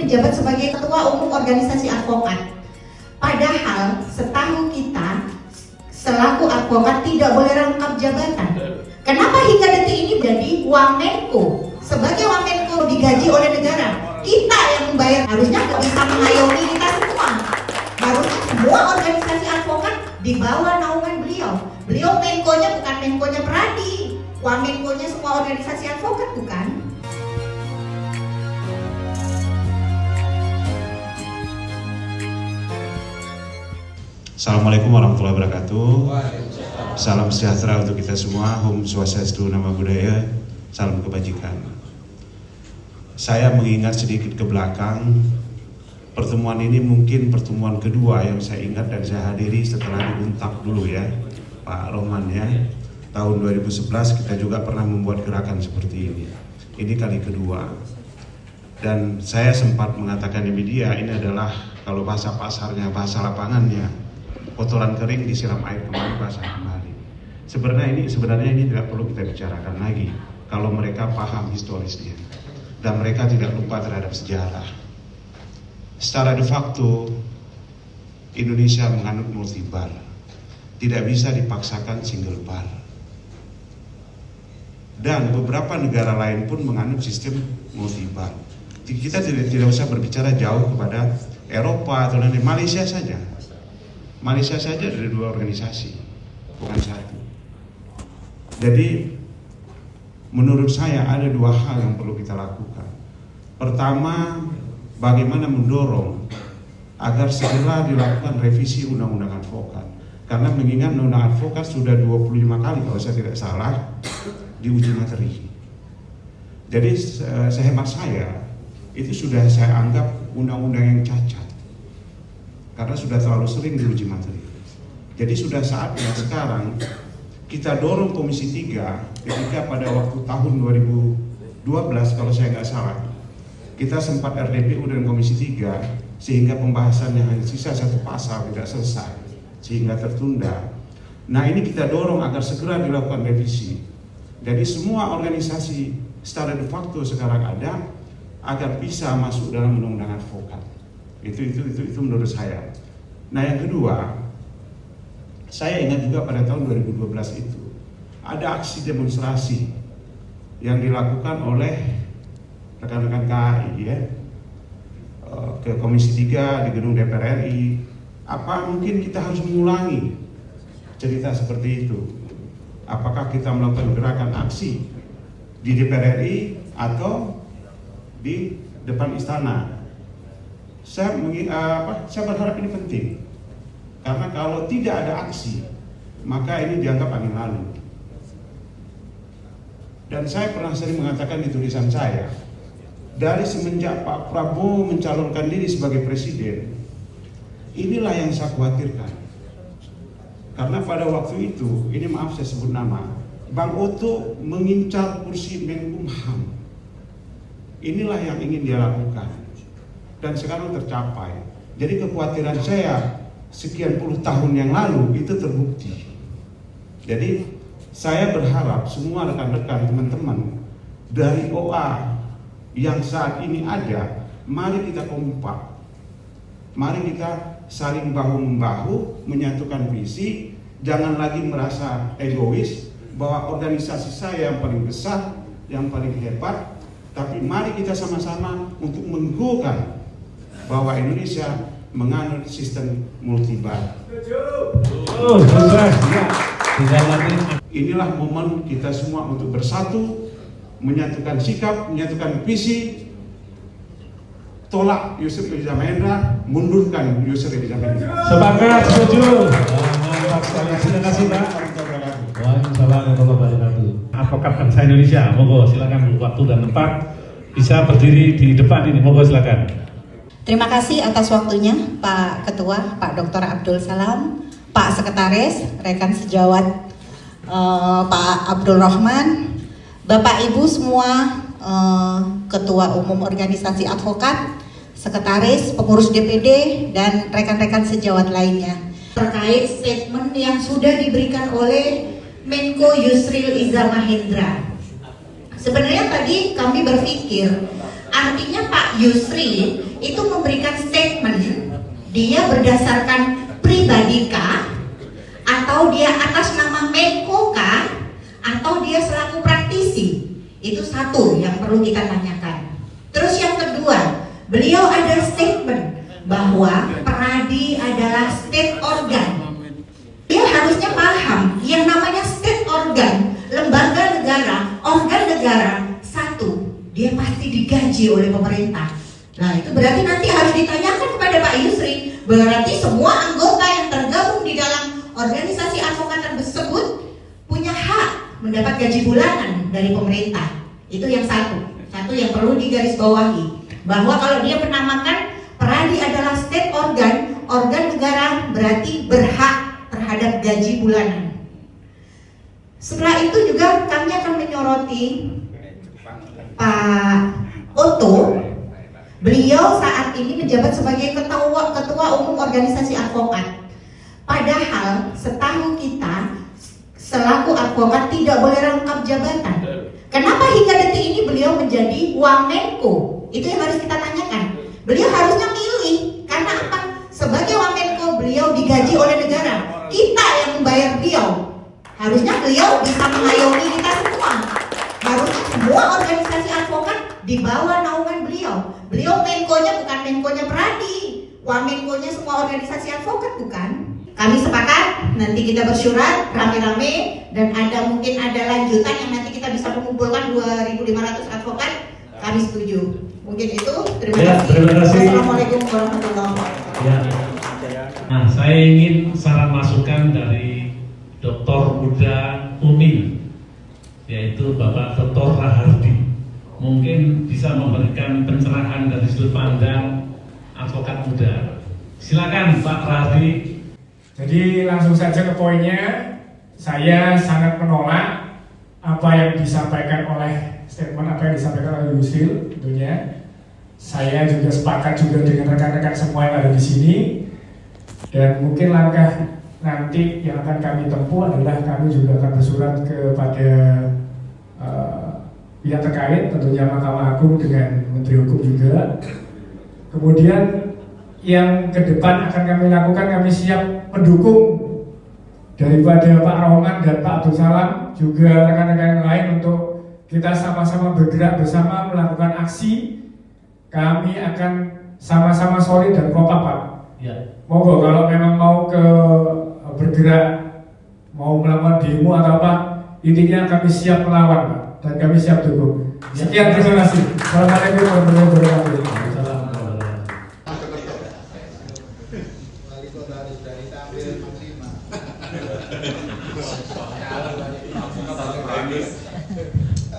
menjabat sebagai Ketua Umum Organisasi Advokat. Padahal setahu kita selaku advokat tidak boleh rangkap jabatan. Kenapa hingga detik ini jadi Wamenko? Sebagai Wamenko digaji oleh negara, kita yang membayar, harusnya nggak bisa mengayomi kita semua. Harusnya semua organisasi advokat di bawah naungan beliau. Beliau Menkonya bukan Menkonya Pradi, Wamenkonya semua organisasi advokat bukan? Assalamualaikum warahmatullahi wabarakatuh. Salam sejahtera untuk kita semua. Om Swastiastu, Namo Buddhaya. Salam kebajikan. Saya mengingat sedikit ke belakang. Pertemuan ini mungkin pertemuan kedua yang saya ingat dan saya hadiri setelah diuntak dulu ya, Pak Rohman ya. Tahun 2011 kita juga pernah membuat gerakan seperti ini. Ini kali kedua. Dan saya sempat mengatakan di media, ini adalah kalau bahasa pasarnya, bahasa lapangannya, kotoran kering disiram air kembali, basah kembali. Sebenarnya ini tidak perlu kita bicarakan lagi kalau mereka paham historisnya dan mereka tidak lupa terhadap sejarah. Secara de facto Indonesia menganut multibar, tidak bisa dipaksakan single bar. Dan beberapa negara lain pun menganut sistem multibar. Kita tidak usah berbicara jauh kepada Eropa atau nanti Malaysia saja. Malaysia saja ada 2 organisasi, bukan 1. Jadi menurut saya ada 2 hal yang perlu kita lakukan. Pertama, bagaimana mendorong agar segera dilakukan revisi Undang-Undang Advokat. Karena mengingat Undang-Undang Advokat sudah 25 kali kalau saya tidak salah diuji materi. Jadi sehemat saya itu sudah saya anggap undang-undang yang cacat. Karena sudah terlalu sering diuji materi. Jadi sudah saatnya sekarang kita dorong Komisi 3 ketika pada waktu tahun 2012 kalau saya nggak salah, kita sempat RDPU dengan Komisi 3 sehingga pembahasannya hanya sisa 1 pasal tidak selesai sehingga tertunda. Nah ini kita dorong agar segera dilakukan revisi. Jadi semua organisasi secara de facto sekarang ada agar bisa masuk dalam undang-undang advokat. Itu menurut saya. Nah yang kedua, saya ingat juga pada tahun 2012 itu ada aksi demonstrasi yang dilakukan oleh rekan-rekan KAI ya, ke Komisi 3 di gedung DPR RI. Apa mungkin kita harus mengulangi cerita seperti itu? Apakah kita melakukan gerakan aksi di DPR RI atau di depan istana? Saya berharap ini penting karena kalau tidak ada aksi maka ini dianggap angin lalu. Dan saya pernah sering mengatakan di tulisan saya, dari semenjak Pak Prabowo mencalonkan diri sebagai presiden, inilah yang saya khawatirkan. Karena pada waktu itu, ini maaf saya sebut nama, Bang Otto mengincar kursi Menkumham. Inilah yang ingin dia lakukan. Dan sekarang tercapai. Jadi kekhawatiran saya sekian puluh tahun yang lalu itu terbukti. Jadi saya berharap semua rekan-rekan teman-teman dari OA yang saat ini ada, mari kita kompak. Mari kita saling bahu-membahu menyatukan visi, jangan lagi merasa egois bahwa organisasi saya yang paling besar, yang paling hebat, tapi mari kita sama-sama untuk menggunakan bahwa Indonesia menganut sistem multibar. Inilah momen kita semua untuk bersatu, menyatukan sikap, menyatukan visi, tolak Yusril Iza Mahendra, mundurkan Yusril Iza Mahendra. Sepakat, setuju. Mantap sekali, terima kasih Pak. Waalaikumsalam warahmatullahi wabarakatuh. Advokat bangsa Indonesia, monggo silakan waktu dan tempat bisa berdiri di depan ini, monggo silakan. Terima kasih atas waktunya Pak Ketua, Pak Dr. Abdul Salam, Pak Sekretaris, rekan sejawat Pak Abdul Rohman, Bapak Ibu semua, Ketua Umum Organisasi Advokat, Sekretaris, Pengurus DPD, dan rekan-rekan sejawat lainnya. Terkait statement yang sudah diberikan oleh Menko Yusril Iza Mahendra. Sebenarnya tadi kami berpikir, artinya Pak Yusril itu memberikan statement dia berdasarkan pribadi kah, atau dia atas nama Menko kah, atau dia selaku praktisi. Itu satu yang perlu kita tanyakan. Terus yang kedua, beliau ada statement bahwa Peradi adalah state organ. Dia harusnya paham yang namanya state organ, lembaga negara, organ negara, satu, dia pasti digaji oleh pemerintah. Nah itu berarti nanti harus ditanyakan kepada Pak Yusri, berarti semua anggota yang tergabung di dalam organisasi advokat tersebut punya hak mendapat gaji bulanan dari pemerintah. Itu yang satu yang perlu digarisbawahi, bahwa kalau dia menamakan Peradi adalah state organ, organ negara, berarti berhak terhadap gaji bulanan. Setelah itu juga kami akan menyoroti Pak Otto. Beliau saat ini menjabat sebagai ketua umum organisasi advokat. Padahal setahu kita selaku advokat tidak boleh rangkap jabatan. Kenapa hingga detik ini beliau menjadi Wamenko? Itu yang harus kita tanyakan. Beliau harusnya milih, karena apa? Sebagai Wamenko beliau digaji oleh negara. Kita yang membayar beliau. Harusnya beliau bisa mengayomi kita semua. Harusnya semua organisasi advokat di bawah naungan beliau. Beliau Menkonya bukan Menkonya Peradi, Wamenkonya semua organisasi advokat bukan. Kami sepakat nanti kita bersurat rame-rame, dan mungkin ada lanjutan yang nanti kita bisa mengumpulkan 2.500 advokat. Kami setuju. Mungkin itu. Terima kasih. Assalamualaikum warahmatullahi wabarakatuh. Nah, saya ingin saran masukan dari Dr. Muda UMI, yaitu Bapak Dr. Rahardi. Mungkin bisa memberikan pencerahan dari sudut pandang advokat muda. Silakan Pak Rahardi. Jadi langsung saja ke poinnya. Saya sangat menolak apa yang disampaikan oleh statement apa yang disampaikan oleh Yusril tentunya. Saya juga sepakat juga dengan rekan-rekan semua yang ada di sini. Dan mungkin langkah nanti yang akan kami tempuh adalah kami juga akan bersurat kepada pihak terkait, tentunya Mahkamah Agung dengan Menteri Hukum juga. Kemudian yang ke depan akan kami lakukan, kami siap mendukung daripada Pak Rohman dan Pak Abdul Salam, juga rekan-rekan yang lain, untuk kita sama-sama bergerak bersama melakukan aksi. Kami akan sama-sama solid dan kompak, Pak. Ya. Monggo kalau memang mau bergerak, mau melakukan demo atau apa, intinya kami siap melawan, Pak, dan kami siap dukung. Sekian, terima kasih. Assalamualaikum warahmatullahi wabarakatuh.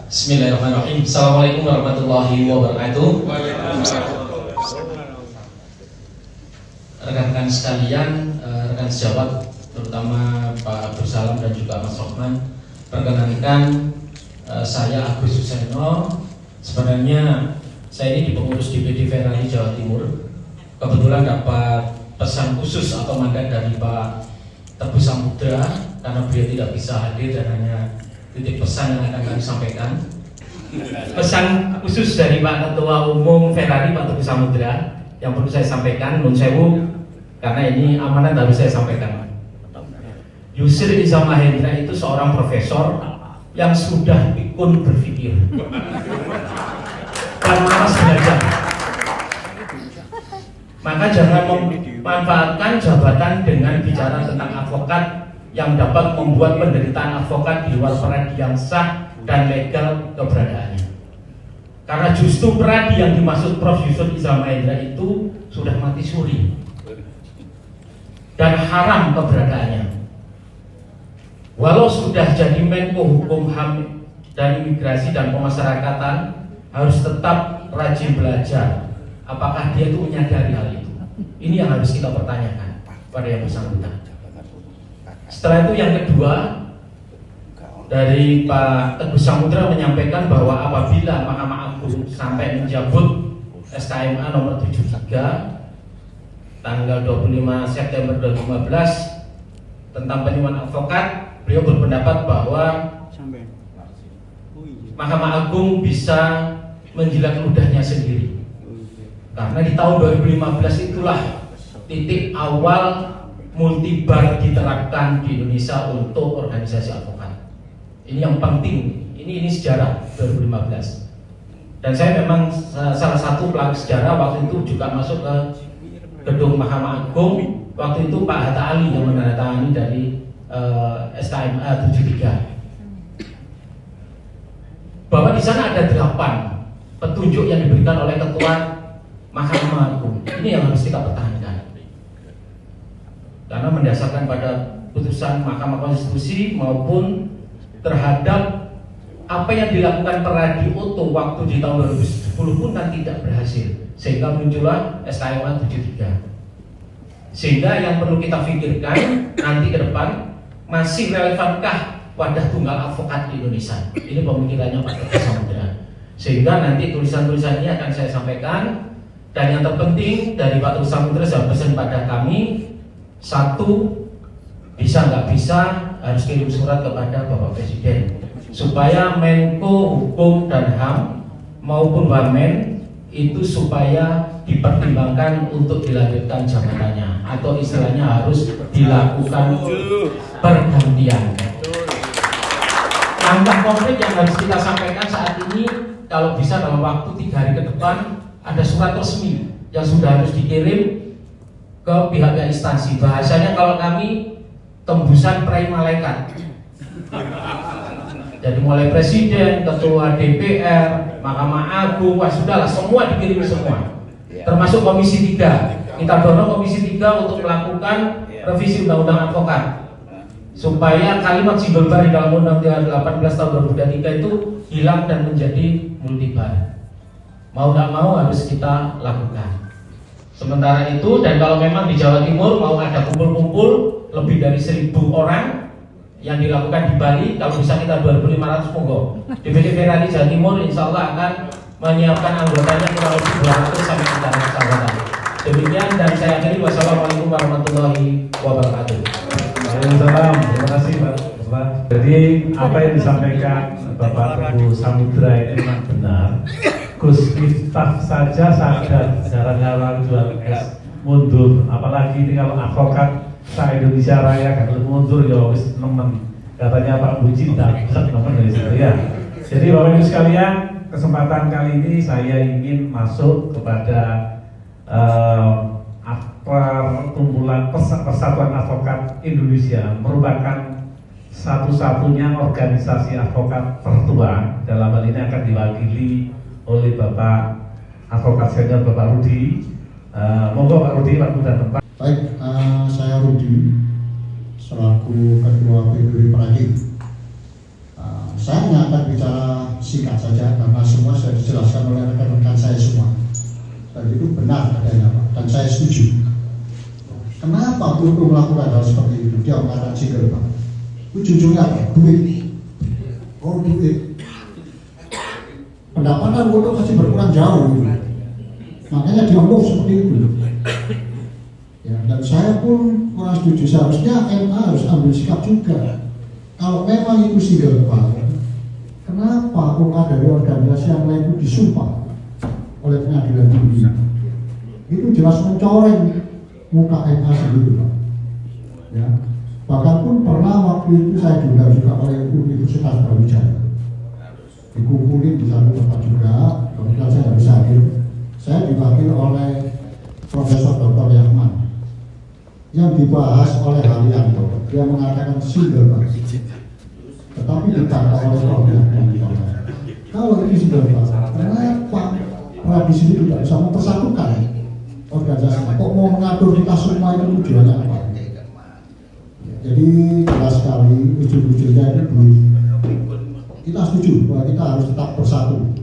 Bismillahirrahmanirrahim. Assalamualaikum warahmatullahi wabarakatuh. Rekan-rekan sekalian, rekan sejawat, terutama Pak Abdul Salam dan juga Mas Rohman, perkenankan saya Agus Suseno. Sebenarnya saya ini di pengurus DPD Ferrari Jawa Timur. Kebetulan dapat pesan khusus atau mandat dari Pak Teguh Samudra, karena beliau tidak bisa hadir dan hanya titik pesan yang akan kami sampaikan. Pesan khusus dari Pak Ketua Umum Ferrari, Pak Teguh Samudra, yang perlu saya sampaikan, nun sewu, karena ini amanat harus saya sampaikan. Yusril Iza Mahendra itu seorang profesor yang sudah pikun berpikir dan malas belajar. Maka jangan memanfaatkan jabatan dengan bicara tentang advokat yang dapat membuat penderitaan advokat di luar peradi yang sah dan legal keberadaannya. Karena justru peradi yang dimaksud Prof. Yusril Iza Mahendra itu sudah mati suri dan haram keberadaannya. Walau sudah jadi Menko Hukum HAM dan Imigrasi dan Pemasyarakatan, harus tetap rajin belajar. Apakah dia itu menyadari hal itu? Ini yang harus kita pertanyakan pada yang bersangkutan. Setelah itu yang kedua, dari Pak Teguh Samudra menyampaikan bahwa apabila Mahkamah Agung sampai mencabut SKMA nomor 73 tanggal 25 September 2015 tentang penyuluhan advokat, beliau berpendapat bahwa Mahkamah Agung bisa menjilat ludahnya sendiri. Karena di tahun 2015 itulah titik awal multibar diterapkan di Indonesia untuk organisasi advokat. Ini yang penting, ini sejarah 2015. Dan saya memang salah satu pelaku sejarah waktu itu juga masuk ke gedung Mahkamah Agung. Waktu itu Pak Hatta Ali yang menandatangani dari SKMA 73. Bahwa di sana ada 8 petunjuk yang diberikan oleh Ketua Mahkamah Agung. Ini yang harus kita pertahankan. Karena mendasarkan pada putusan Mahkamah Konstitusi maupun terhadap apa yang dilakukan Peradi Oto waktu di tahun 2010 pun kan tidak berhasil, sehingga muncullah SKMA 73. Sehingga yang perlu kita pikirkan nanti ke depan, masih relevankah wadah tunggal advokat di Indonesia? Ini pemikirannya Pak Teguh Samudra. Sehingga nanti tulisan-tulisan ini akan saya sampaikan. Dan yang terpenting dari Pak Teguh Samudra, saya pesan pada kami, satu, bisa nggak bisa harus kirim surat kepada Bapak Presiden supaya Menko Hukum dan HAM maupun Wamen itu supaya dipertimbangkan untuk dilanjutkan jabatannya, atau istilahnya harus dilakukan pergantian. Langkah konkret yang harus kita sampaikan saat ini, kalau bisa dalam waktu 3 hari ke depan ada surat resmi yang sudah harus dikirim ke pihak-pihak instansi. Bahasanya kalau kami tembusan prai malaikat. Jadi mulai presiden, ketua DPR, Mahkamah Agung, wah sudahlah semua dikirim semua. Termasuk Komisi 3. Kita dorong Komisi 3 untuk melakukan revisi Undang-Undang Advokat supaya kalimat single bar di dalam Undang-Undang 18 tahun 2023 itu hilang dan menjadi multibar. Mau nggak mau harus kita lakukan. Sementara itu, dan kalau memang di Jawa Timur mau ada kumpul-kumpul lebih dari 1.000 orang yang dilakukan di Bali, kalau bisa kita 2.500 monggo. DPD Peradi Jawa Timur insya Allah akan menyiapkan anggotanya kurang lebih 200 sampai 300 anggota. Demikian dan saya akhiri. Wassalamualaikum warahmatullahi wabarakatuh. Waalaikumsalam. Terima kasih Pak. Jadi apa yang disampaikan Bapak Teguh Samudra ini memang benar. Gus Miftah saja sadar gara-gara jual es mundur, apalagi ini kalau advokat se-Indonesia Raya kan mundur ya wis nemen, katanya Pak Buji tidak bisa nemen dari situ ya. Jadi Bapak Ibu sekalian, kesempatan kali ini saya ingin masuk kepada perkumpulan Persatuan Advokat Indonesia, merupakan satu-satunya organisasi advokat tertua. Dalam hal ini akan diwakili oleh Bapak Advokat Senior Bapak Rudi. Monggo Pak Rudi, waktu dan tempat. Baik, saya Rudi selaku Ketua PBB Peradi. Saya hanya akan bicara singkat saja karena semua sudah dijelaskan oleh rekan-rekan saya semua. Dan itu benar adanya Pak, dan saya setuju. Kenapa Turku melakukan hal seperti itu? Dia mengatakan single Pak. Ujung-ujungnya apa? Duit. Oh duit. Pendapatan untuk masih berkurang jauh gitu. Makanya dia ngomong seperti itu ya, dan saya pun kurang setuju. Seharusnya MA harus ambil sikap juga. Kalau memang itu single Pak, kenapa kok dari organisasi yang lain itu disumpah oleh pengadilan tinggi? Itu jelas mencoreng muka MA sendiri Pak ya. Bahkan pun pernah waktu itu saya diundang juga oleh Universitas Brawijaya, dikumpulin di satu tempat juga, kemudian saya bisa hadir. Saya diwakili oleh Profesor Dr. Yahman. Yang dibahas oleh Haryanto, dia mengatakan single Pak. Tetapi dikata oleh Prof. Yahman, kalau ini single Pak, kenapa tradisi ini tidak bisa mempersatukan organisasi? Kok mau mengatur kita semua itu tujuannya apa? Jadi jelas sekali ujung-ujungnya ini duit. Kita setuju bahwa kita harus tetap bersatu.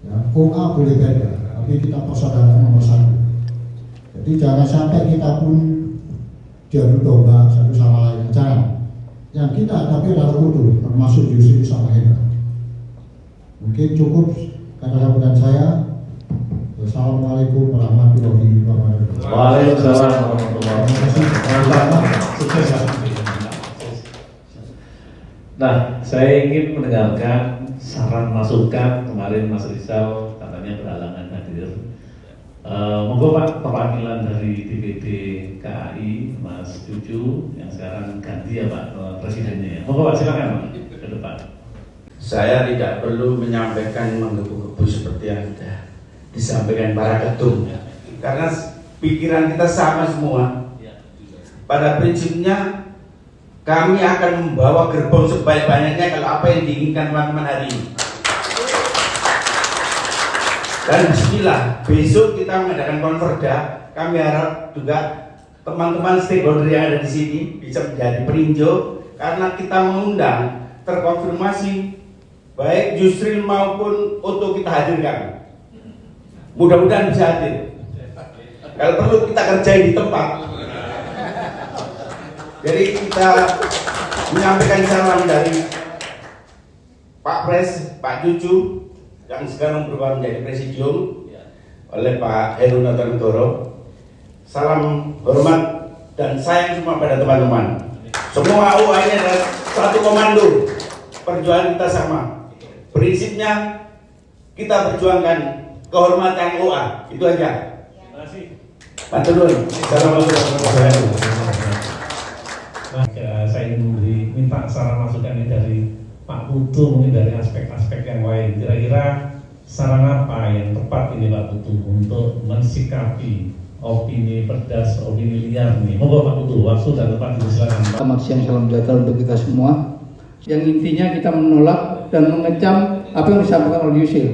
Ya, OA boleh beda, tapi kita persaudaraan nomor 1. Jadi jangan sampai kita pun diadu domba satu sama lain. Jangan. Yang kita hadapi adalah utuh, termasuk Yusuf sama Hendra. Mungkin cukup kata-kata saya. Wassalamualaikum warahmatullahi wabarakatuh. Waalaikumsalam warahmatullahi wabarakatuh. Sukses. Nah, saya ingin mendengarkan saran masukan. Kemarin Mas Rizal katanya kesempatannya berhalangan hadir. Monggo Pak, perwakilan dari DPD KAI Mas Cucu yang sekarang ganti ya Pak presidennya ya. Monggo Pak, silakan Pak ke depan. Saya tidak perlu menyampaikan menggebu-gebu seperti yang sudah disampaikan para ketum, karena pikiran kita sama semua. Pada prinsipnya kami akan membawa gerbong sebanyak-banyaknya kalau apa yang diinginkan teman-teman hari ini. Dan bismillah, besok kita mengadakan konverda. Kami harap juga teman-teman stakeholder yang ada di sini bisa menjadi peninjau, karena kita mengundang terkonfirmasi baik Yusril maupun Otto kita hadirkan. Mudah-mudahan bisa hadir. Kalau perlu kita kerjain di tempat. Jadi kita menyampaikan salam dari Pak Pres, Pak Cucu yang sekarang berubah menjadi presidium oleh Pak Heru Notonegoro. Salam hormat dan sayang semua pada teman-teman. Semua UA ini adalah satu komando. Perjuangan kita sama. Prinsipnya kita perjuangkan kehormatan UA. Itu aja. Terima kasih. Matur nuwun. Assalamualaikum warahmatullahi wabarakatuh. Saya ingin minta saran masukannya dari Pak Putu, mungkin dari aspek-aspek yang lain. Kira-kira saran apa yang tepat ini Pak Putu untuk mensikapi opini pedas, opini liar nih? Monggo Pak Putu, waktu dan tempat silakan. Selamat siang, salam sejahtera untuk kita semua. Yang intinya kita menolak dan mengecam apa yang disampaikan oleh Yusril.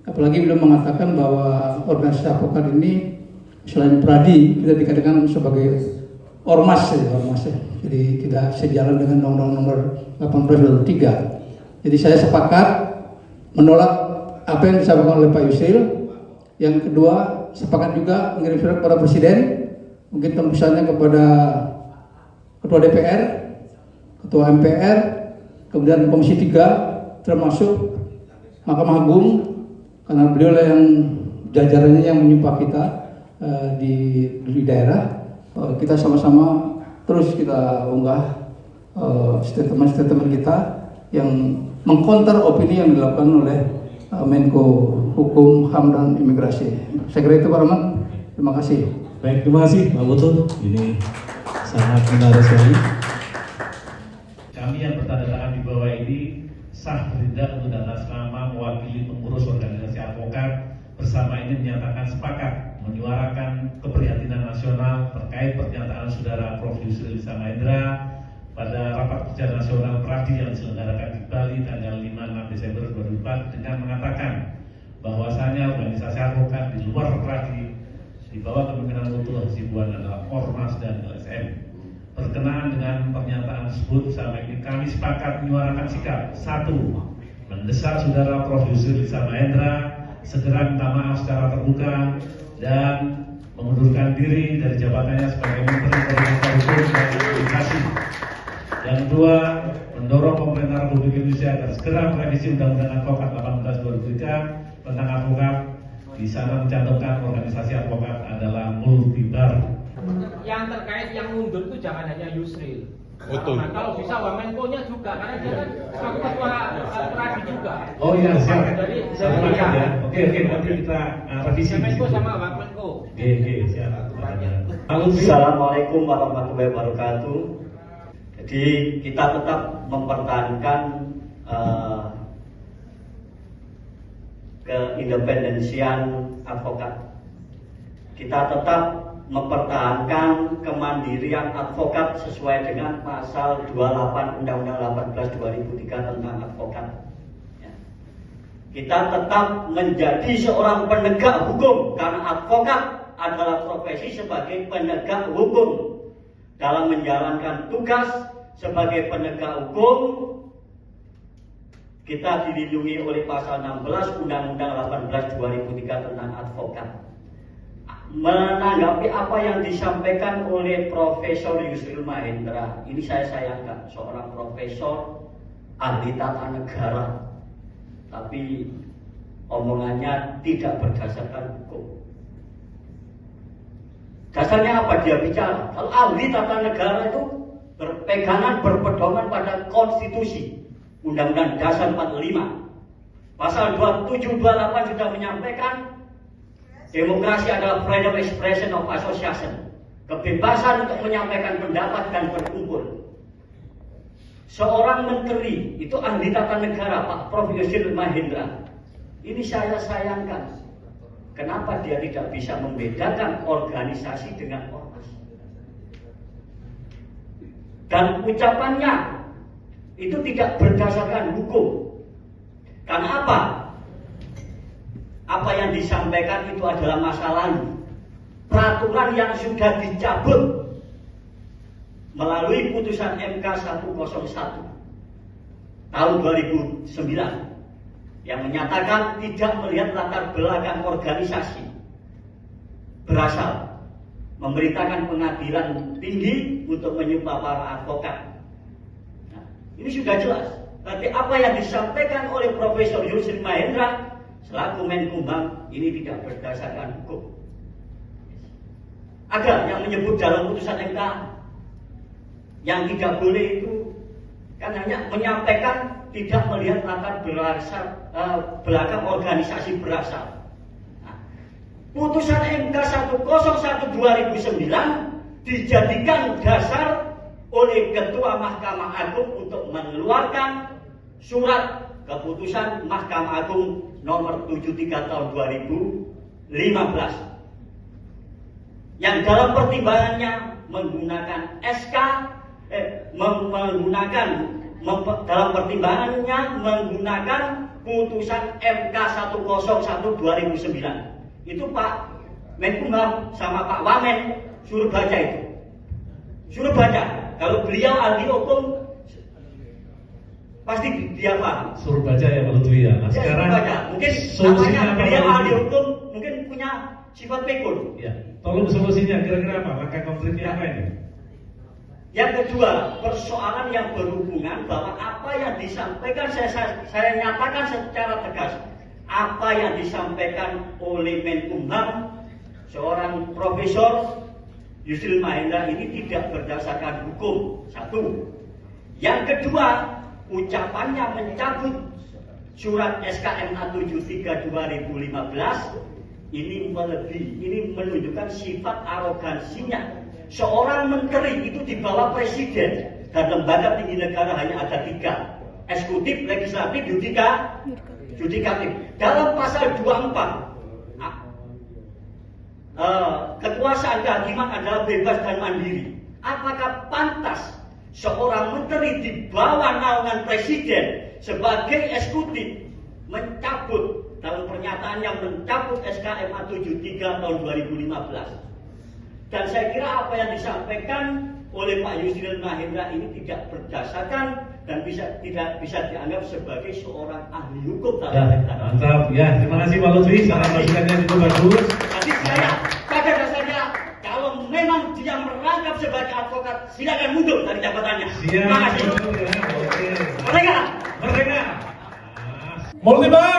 Apalagi beliau mengatakan bahwa organisasi advokat ini selain pradi, kita dikatakan sebagai ormas ya. Jadi tidak sejalan dengan Undang-Undang Nomor 18/2003. Jadi saya sepakat menolak apa yang disampaikan oleh Pak Yusril. Yang kedua, sepakat juga mengirim surat kepada Presiden, mungkin tembusannya kepada Ketua DPR, Ketua MPR, kemudian Komisi 3, termasuk Mahkamah Agung, karena beliau lah yang jajarannya yang menyumpah kita di daerah. Kita sama-sama terus kita unggah statement-statement kita yang mengkonter opini yang dilakukan oleh Menko Hukum, HAM dan Imigrasi. Saya kira itu Pak Rahmat. Terima kasih. Baik, terima kasih Pak Putu. Ini sangat menarik sekali. Kami yang bertanda tangan di bawah ini sah bertindak untuk atas nama mewakili pengurus organisasi advokat bersama ini menyatakan sepakat menyuarakan keprihatinan nasional terkait pernyataan saudara Prof. Yusril Iza Mahendra pada rapat kerja nasional Pradi yang diselenggarakan di Bali tanggal 5-6 Desember 2004 dengan mengatakan bahwasanya organisasi advokat di luar Pradi di bawah kepemimpinan Putu Hasibuan adalah ormas dan LSM. Berkenaan dengan pernyataan tersebut, sama ini kami sepakat menyuarakan sikap. 1. Mendesak saudara Prof. Yusril Iza Mahendra segera minta maaf secara terbuka dan mengundurkan diri dari jabatannya sebagai Menteri Koordinator Hukum dan Komunikasi. Yang kedua, mendorong pemerintah Republik Indonesia agar segera merevisi Undang-Undang Advokat 18/2003 tentang advokat. Di sana mencantumkan organisasi advokat adalah multibar. Yang terkait yang mundur itu jangan hanya Yusril. Betul. Nah, kalau bisa Wamenko-nya juga, karena dia kan selaku ketua Pradi juga. Oh iya, siap. Dari ya. Oke, nanti kita revisi. Wamenko sama Wamenko. Oke, siap. Assalamualaikum warahmatullahi wabarakatuh. Jadi kita tetap mempertahankan keindependensian advokat. Kita tetap mempertahankan kemandirian advokat sesuai dengan pasal 28 Undang-Undang 18/2003 tentang advokat. Ya. Kita tetap menjadi seorang penegak hukum karena advokat adalah profesi sebagai penegak hukum. Dalam menjalankan tugas sebagai penegak hukum, kita dilindungi oleh pasal 16 Undang-Undang 18/2003 tentang advokat. Menanggapi apa yang disampaikan oleh Profesor Yusril Mahendra, ini saya sayangkan, seorang profesor ahli tata negara, tapi omongannya tidak berdasarkan hukum. Dasarnya apa dia bicara? Kalau ahli tata negara itu berpegangan berpedoman pada konstitusi Undang-Undang Dasar 45. Pasal 2728 sudah menyampaikan demokrasi adalah freedom expression of association, kebebasan untuk menyampaikan pendapat dan berkumpul. Seorang menteri, itu ahli tata negara, Pak Prof. Yusril Mahendra, ini saya sayangkan. Kenapa dia tidak bisa membedakan organisasi dengan ormas? Dan ucapannya itu tidak berdasarkan hukum. Karena apa? Apa yang disampaikan itu adalah masa lalu. Peraturan yang sudah dicabut melalui putusan MK 101 tahun 2009 yang menyatakan tidak melihat latar belakang organisasi berasal, memerintahkan pengadilan tinggi untuk menyumpah para advokat. Nah, ini sudah jelas. Tapi apa yang disampaikan oleh Profesor Yusril Mahendra selaku Menkumham ini tidak berdasarkan hukum. Ada yang menyebut dalam putusan MK yang tidak boleh itu kan hanya menyampaikan tidak melihat latar belakang organisasi berasal. Nah, putusan MK 101 2009 dijadikan dasar oleh Ketua Mahkamah Agung untuk mengeluarkan surat keputusan Mahkamah Agung nomor 73 tahun 2015 yang dalam pertimbangannya menggunakan dalam pertimbangannya menggunakan putusan MK 101 2009. Itu Pak Menkumham sama Pak Wamen suruh baca itu. Suruh baca. Kalau beliau ahli hukum pasti dia paham. Suruh baca ya Pak Lutfi ya. Nah, sekarang baca. Mungkin namanya beliau ahli hukum, mungkin punya sifat pikun. Ya. Tolong solusinya kira-kira apa? Langkah konkretnya apa ini? Yang kedua, persoalan yang berhubungan bahwa apa yang disampaikan saya nyatakan secara tegas, apa yang disampaikan oleh Menkumham seorang Profesor Yusril Mahendra ini tidak berdasarkan hukum. Satu. Yang kedua, ucapannya mencabut surat SK-MA 73 2015 ini melebihi, ini menunjukkan sifat arogansinya. Seorang menteri itu di bawah presiden dan lembaga tinggi negara hanya ada 3, eksekutif, legislatif, yudikatif. Dalam pasal 24 kekuasaan kehakiman adalah bebas dan mandiri. Apakah pantas seorang menteri di bawah naungan presiden sebagai eksekutif mencabut dalam pernyataan yang mencabut SK-MA 73 tahun 2015? Dan saya kira apa yang disampaikan oleh Pak Yusril Mahendra ini tidak berdasarkan dan tidak bisa dianggap sebagai seorang ahli hukum. Ya, mantap. Ya, terima kasih Pak Lutfi. Saran masukannya itu bagus. Jadi saya pada dasarnya kalau memang dia merangkap sebagai advokat, silakan mundur dari jabatannya. Terima kasih. Oke. Merdeka. Merdeka. Multibar.